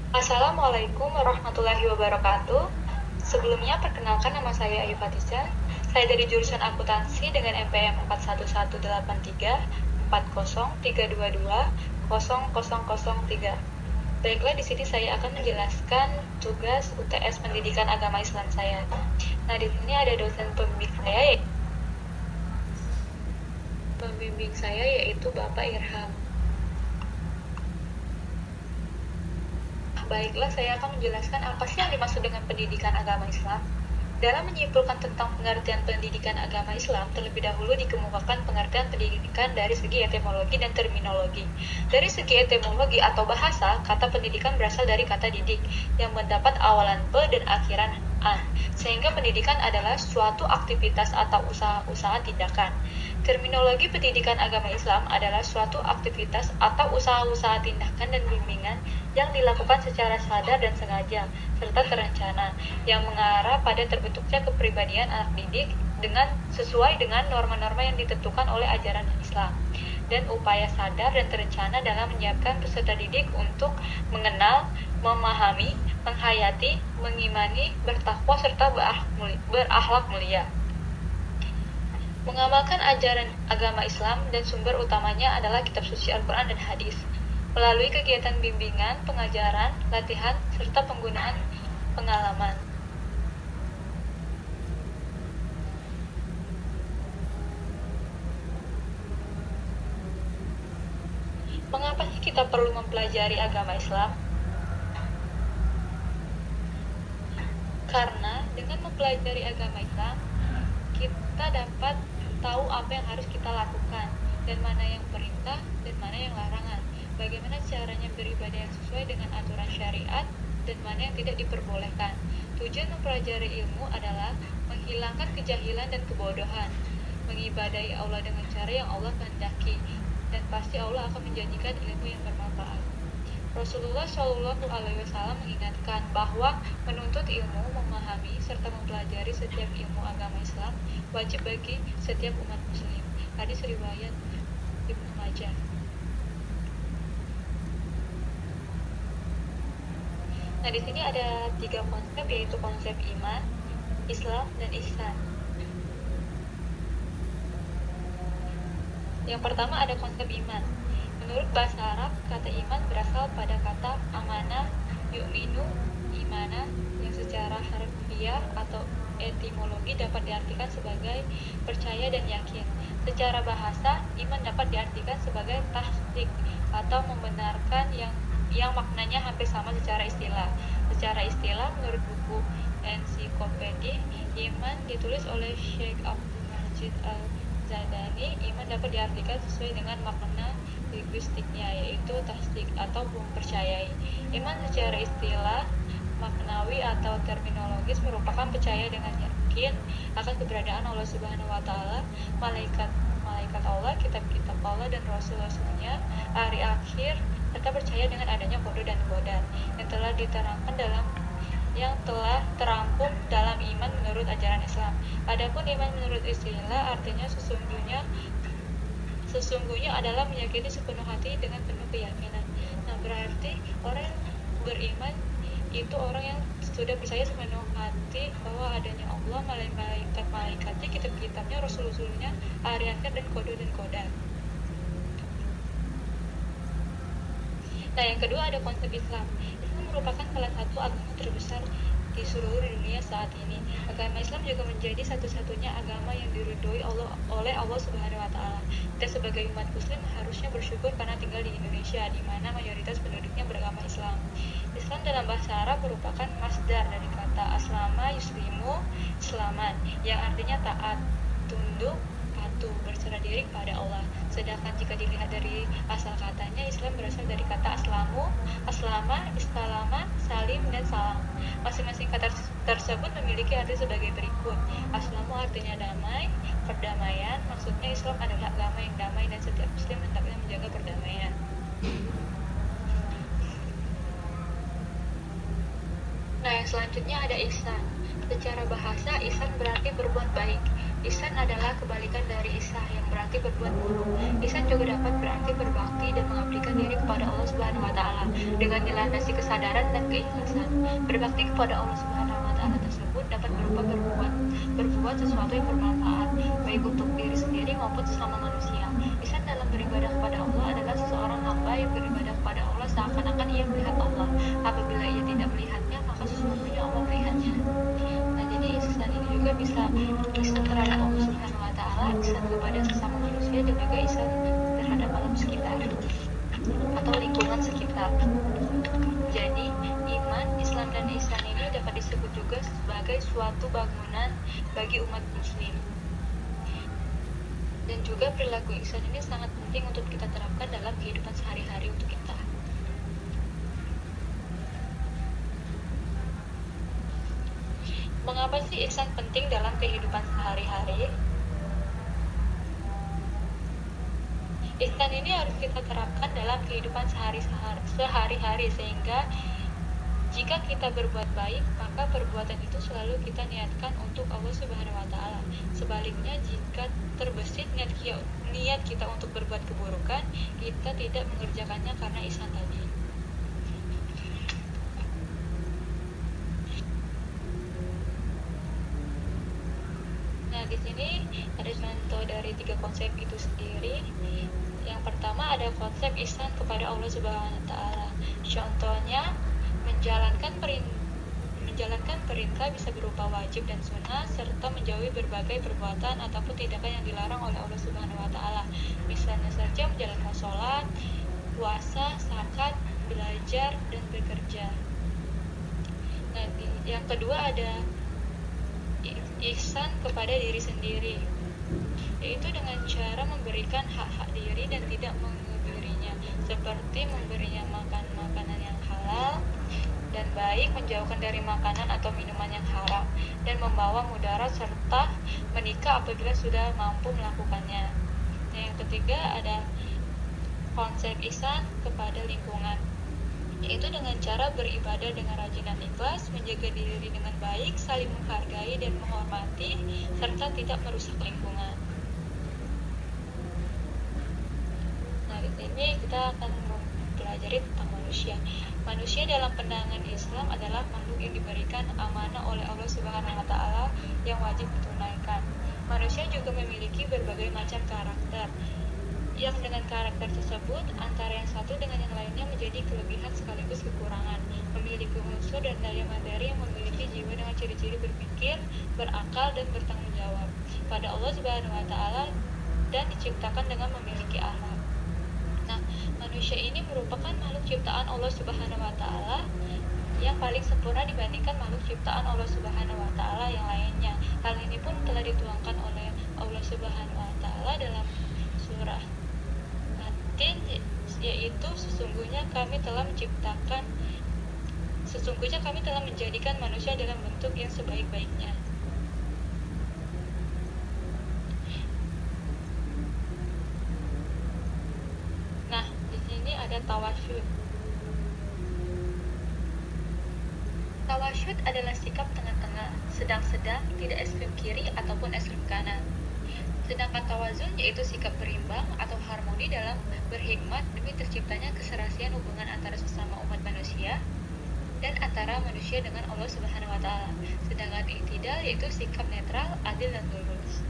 Assalamualaikum warahmatullahi wabarakatuh. Sebelumnya perkenalkan nama saya Ayu Fatisa. Saya dari jurusan akuntansi dengan NPM 41183403220003. Baiklah, di sini saya akan menjelaskan tugas UTS Pendidikan Agama Islam saya. Nah, di sini ada dosen pembimbing saya yaitu Bapak Irham. Baiklah, saya akan menjelaskan apa sih yang dimaksud dengan pendidikan agama Islam. Dalam menyimpulkan tentang pengertian pendidikan agama Islam, terlebih dahulu dikemukakan pengertian pendidikan dari segi etimologi dan terminologi. Dari segi etimologi atau bahasa, kata pendidikan berasal dari kata didik, yang mendapat awalan P dan akhiran A, sehingga pendidikan adalah suatu aktivitas atau usaha-usaha tindakan. Terminologi pendidikan agama Islam adalah suatu aktivitas atau usaha-usaha tindakan dan bimbingan yang dilakukan secara sadar dan sengaja, serta terencana, yang mengarah pada terbentuknya kepribadian anak didik sesuai dengan norma-norma yang ditentukan oleh ajaran Islam, dan upaya sadar dan terencana dalam menyiapkan peserta didik untuk mengenal, memahami, menghayati, mengimani, bertakwa, serta berakhlak mulia. Mengamalkan ajaran agama Islam dan sumber utamanya adalah kitab suci Al-Quran dan hadis. Melalui kegiatan bimbingan, pengajaran, latihan, serta penggunaan pengalaman. Mengapa sih kita perlu mempelajari agama Islam? Karena dengan mempelajari agama Islam, kita dapat tahu apa yang harus kita lakukan, dan mana yang perintah dan mana yang larangan. Bagaimana caranya beribadah yang sesuai dengan aturan syariat dan mana yang tidak diperbolehkan. Tujuan mempelajari ilmu adalah menghilangkan kejahilan dan kebodohan, mengibadahi Allah dengan cara yang Allah kehendaki, dan pasti Allah akan menjanjikan ilmu yang bermanfaat. Rasulullah Shallallahu Alaihi Wasallam mengingatkan bahwa menuntut ilmu, memahami, serta mempelajari setiap ilmu agama Islam wajib bagi setiap umat Muslim. Hadis riwayat Ibnu Majah. Nah, di sini ada 3 konsep, yaitu konsep iman, Islam, dan ihsan. Yang pertama ada konsep iman. Menurut bahasa Arab, kata iman berasal pada kata amanah, yu'minu, imana, yang secara harfiah atau etimologi dapat diartikan sebagai percaya dan yakin. Secara bahasa, iman dapat diartikan sebagai tasdik atau membenarkan yang maknanya hampir sama secara istilah. Secara istilah, menurut buku ensiklopedia iman ditulis oleh Syekh Abdul Majid Al-Zadani, iman dapat diartikan sesuai dengan makna linguistiknya, yaitu tasdik atau mempercayai. Iman secara istilah, maknawi atau terminologis merupakan percaya dengan yakin akan keberadaan Allah Subhanahu wa taala, malaikat Allah, kitab-kitab Allah dan rasul-rasulnya, hari akhir, serta percaya dengan adanya qada dan qadar yang telah terangkum dalam iman menurut ajaran Islam. Adapun iman menurut istilah artinya sesungguhnya adalah meyakini sepenuh hati dengan penuh keyakinan. Nah, berarti orang yang beriman itu orang yang sudah percaya sepenuh hati bahwa adanya Allah, malaikat-malaikatnya, kitab-kitabnya, rasul-rasulnya, hari akhir, dan qada dan qadar. Nah, yang kedua ada konsep Islam. Islam merupakan salah satu agama terbesar di seluruh dunia saat ini. Agama Islam juga menjadi satu-satunya agama yang diridhoi oleh Allah Subhanahu wa taala. Kita sebagai umat muslim harusnya bersyukur karena tinggal di Indonesia, di mana mayoritas penduduknya beragama Islam. Islam dalam bahasa Arab merupakan masdar dari kata aslama yuslimu, islaman, yang artinya taat, tunduk, patuh, berserah diri kepada Allah. Sedangkan jika dilihat dari asal katanya, Islam berasal dari kata aslamu, aslama, istalama, salim, dan salam. Masing-masing kata tersebut memiliki arti sebagai berikut. Aslamu artinya damai, perdamaian. Maksudnya Islam adalah agama yang damai dan setiap muslim hendaknya menjaga perdamaian. Nah, yang selanjutnya ada ihsan. Secara bahasa, ihsan berarti berbuat baik. Ihsan adalah kebalikan dari isah yang berarti berbuat buruk. Ihsan juga dapat berarti berbakti dan mengabdikan diri kepada Allah Subhanahu wa taala dengan dilandasi kesadaran dan keikhlasan. Berbakti kepada Allah Subhanahu wa taala tersebut dapat berupa berbuat sesuatu yang bermanfaat baik untuk diri sendiri maupun sesama manusia. Ihsan dalam beribadah kepada Allah adalah seseorang hamba yang beribadah kepada Allah seakan-akan ia melihat Allah. Apabila ia tidak melihatnya, maka sesungguhnya Allah melihatnya. Nah, jadi ihsan ini juga bisa ihsan terhadap Allah Subhanahu wa taala, ihsan kepada sesama manusia, dan juga ihsan terhadap alam sekitar atau lingkungan sekitar. Jadi, iman, Islam, dan ihsan ini dapat disebut juga sebagai suatu bangunan bagi umat muslim. Dan juga perilaku ihsan ini sangat penting untuk kita terapkan dalam kehidupan sehari-hari untuk kita. Mengapa sih ihsan penting dalam kehidupan sehari-hari? Ihsan ini harus kita terapkan dalam kehidupan sehari-hari sehingga jika kita berbuat baik, maka perbuatan itu selalu kita niatkan untuk Allah Subhanahu wa taala. Sebaliknya, jika terbesit niat kita untuk berbuat keburukan, kita tidak mengerjakannya karena ihsan tadi. Nah, di sini ada contoh dari 3 konsep itu sendiri. Yang pertama ada konsep ihsan kepada Allah Subhanahu wa taala. Contohnya menjalankan perintah bisa berupa wajib dan sunnah serta menjauhi berbagai perbuatan ataupun tindakan yang dilarang oleh Allah Subhanahu wa taala. Misalnya saja menjalankan sholat, puasa, zakat, belajar, dan bekerja. Nah, yang kedua ada ihsan kepada diri sendiri, yaitu dengan cara memberikan hak-hak diri dan tidak mengebirinya, seperti memberinya makan makanan yang halal dan baik, menjauhkan dari makanan atau minuman yang haram, dan membawa mudarat serta menikah apabila sudah mampu melakukannya. Nah, yang ketiga ada konsep ihsan kepada lingkungan, yaitu dengan cara beribadah dengan rajin dan ikhlas, menjaga diri dengan baik, saling menghargai dan menghormati, serta tidak merusak lingkungan. Nah, di sini kita akan mempelajari tentang manusia. Manusia dalam pandangan Islam adalah makhluk yang diberikan amanah oleh Allah Subhanahu wa taala yang wajib ditunaikan. Manusia juga memiliki berbagai macam karakter, yang dengan karakter tersebut antara yang satu dengan yang lainnya menjadi kelebihan sekaligus kekurangan. Memiliki unsur dan daya materi yang memiliki jiwa dengan ciri-ciri berpikir, berakal, dan bertanggung jawab pada Allah Subhanahu wa taala dan diciptakan dengan memiliki akhlak. Nah, manusia ini merupakan makhluk ciptaan Allah Subhanahu wa taala yang paling sempurna dibandingkan makhluk ciptaan Allah Subhanahu wa taala yang lainnya. Hal ini pun telah dituangkan oleh Allah Subhanahu wa taala dalam surah At-Tin, yaitu sesungguhnya kami telah menjadikan manusia dalam bentuk yang sebaik-baiknya. Nah, di sini ada tawasyud. Tawasyud adalah sikap tengah-tengah, sedang-sedang, tidak ekstrem kiri ataupun ekstrem kanan. Sedangkan tawazun yaitu sikap berimbang atau harmoni dalam berhikmat demi terciptanya keserasian hubungan antara sesama umat manusia dan antara manusia dengan Allah Subhanahu wa taala. Sedangkan i'tidal yaitu sikap netral, adil, dan lurus.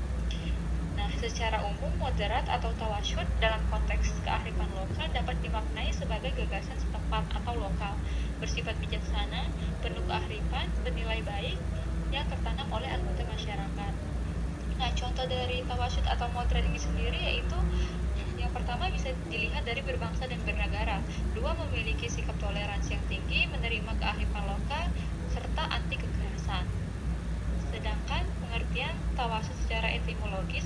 Nah, secara umum moderat atau tawasyud dalam konteks kearifan lokal dapat dimaknai sebagai gagasan setempat atau lokal, bersifat bijaksana, penuh kearifan, bernilai baik yang tertanam oleh anggota masyarakat. Nah, contoh dari tawasyud atau moderat ini sendiri yaitu yang pertama bisa dilihat dari berbangsa dan bernegara. Dua, memiliki sikap toleransi yang tinggi, menerima kearifan lokal, serta anti kekerasan. Sedangkan pengertian tawasyud secara etimologis,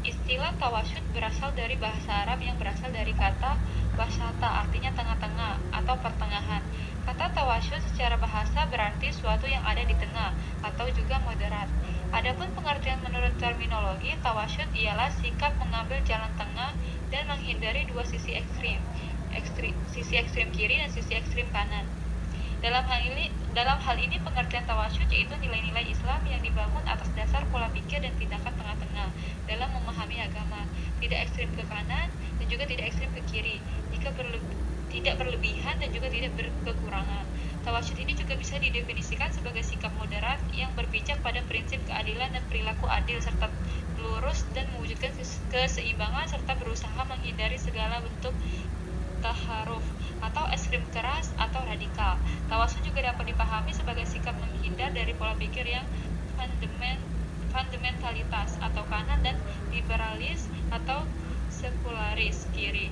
istilah tawasyud berasal dari bahasa Arab yang berasal dari kata wasata, artinya tengah-tengah atau pertengahan. Kata tawasyud secara bahasa berarti suatu yang ada di tengah atau juga moderat. Adapun pengertian menurut terminologi, tawasyud ialah sikap mengambil jalan tengah dan menghindari dua sisi ekstrim, sisi ekstrim kiri dan sisi ekstrim kanan. Dalam hal ini pengertian tawasyud yaitu nilai-nilai Islam yang dibangun atas dasar pola pikir dan tindakan tengah-tengah dalam memahami agama, tidak ekstrim ke kanan dan juga tidak ekstrim ke kiri, tidak berlebihan dan juga tidak berkekurangan. Tawasyud ini juga bisa didefinisikan sebagai sikap moderat yang berpijak pada prinsip keadilan dan perilaku adil serta lurus dan mewujudkan keseimbangan serta berusaha menghindari segala bentuk taharuf atau ekstrim keras atau radikal. Tawasul juga dapat dipahami sebagai sikap menghindar dari pola pikir yang fundamentalitas atau kanan dan liberalis atau sekularis kiri.